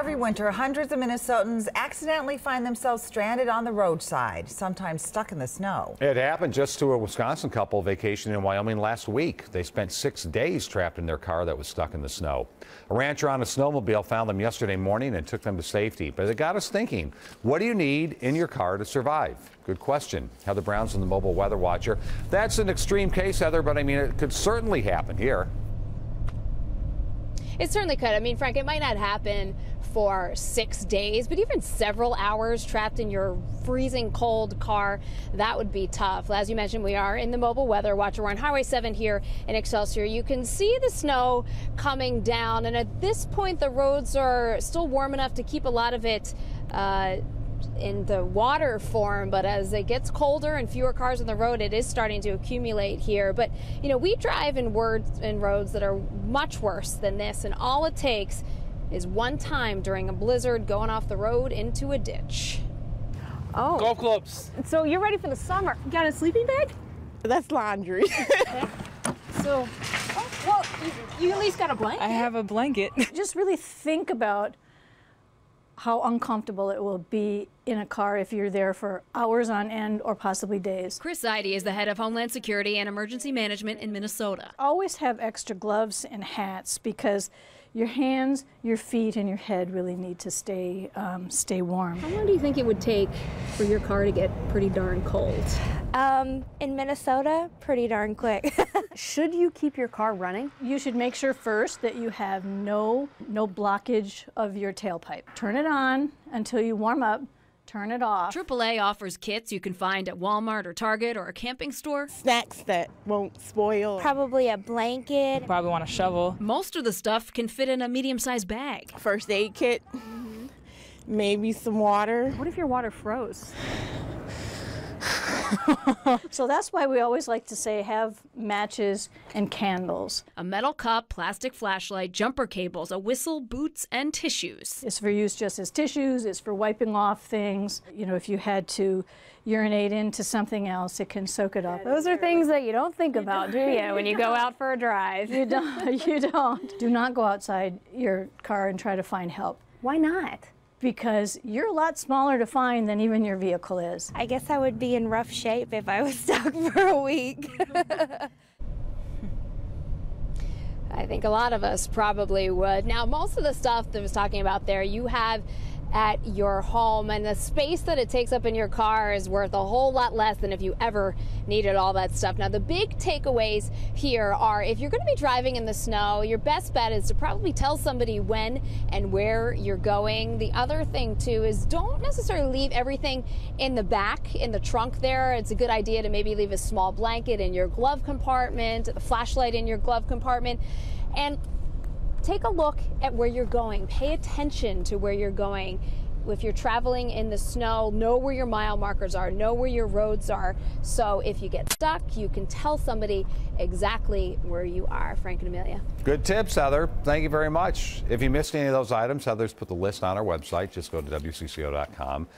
Every winter, hundreds of Minnesotans accidentally find themselves stranded on the roadside, sometimes stuck in the snow. It happened just to a Wisconsin couple vacationing in Wyoming last week. They spent 6 days trapped in their car that was stuck in the snow. A rancher on a snowmobile found them yesterday morning and took them to safety. But it got us thinking, what do you need in your car to survive? Good question. Heather Brown's in the Mobile Weather Watcher. That's an extreme case, Heather, but I mean, it could certainly happen here. It certainly could. I mean, Frank, it might not happen for 6 days, but even several hours trapped in your freezing cold car, that would be tough. As you mentioned, we are in the Mobile Weather Watcher. We're on Highway 7 here in Excelsior. You can see the snow coming down, and at this point, the roads are still warm enough to keep a lot of it in the water form, but as it gets colder and fewer cars on the road, it is starting to accumulate here. But you know, we drive in roads that are much worse than this, and all it takes is one time during a blizzard going off the road into a ditch. Oh, golf clubs. So you're ready for the summer. You got a sleeping bag? That's laundry. Okay. So, well, you at least got a blanket. I have a blanket. Just really think about how uncomfortable it will be in a car if you're there for hours on end or possibly days. Kris Eide is the head of Homeland Security and Emergency Management in Minnesota. Always have extra gloves and hats because your hands, your feet, and your head really need to stay warm. How long do you think it would take for your car to get pretty darn cold? In Minnesota, pretty darn quick. Should you keep your car running? You should make sure first that you have no blockage of your tailpipe. Turn it on until you warm up. Turn it off. AAA offers kits you can find at Walmart or Target or a camping store. Snacks that won't spoil. Probably a blanket. Probably want a shovel. Most of the stuff can fit in a medium-sized bag. First aid kit. Maybe some water. What if your water froze? So that's why we always like to say have matches and candles. A metal cup, plastic flashlight, jumper cables, a whistle, boots, and tissues. It's for use just as tissues. It's for wiping off things. You know, if you had to urinate into something else, it can soak it up. Those are things that you don't think about, do you, when you go out for a drive? You don't. You don't. Do not go outside your car and try to find help. Why not? Because you're a lot smaller to find than even your vehicle is. I guess I would be in rough shape if I was stuck for a week. I think a lot of us probably would. Now, most of the stuff that I was talking about there, you have at your home, and the space that it takes up in your car is worth a whole lot less than if you ever needed all that stuff. Now, the big takeaways here are if you're going to be driving in the snow, your best bet is to probably tell somebody when and where you're going. The other thing, too, is don't necessarily leave everything in the back, in the trunk there. It's a good idea to maybe leave a small blanket in your glove compartment, a flashlight in your glove compartment, and take a look at where you're going. Pay attention to where you're going. If you're traveling in the snow, know where your mile markers are, know where your roads are. So if you get stuck, you can tell somebody exactly where you are. Frank and Amelia. Good tips, Heather. Thank you very much. If you missed any of those items, Heather's put the list on our website. Just go to WCCO.com/links.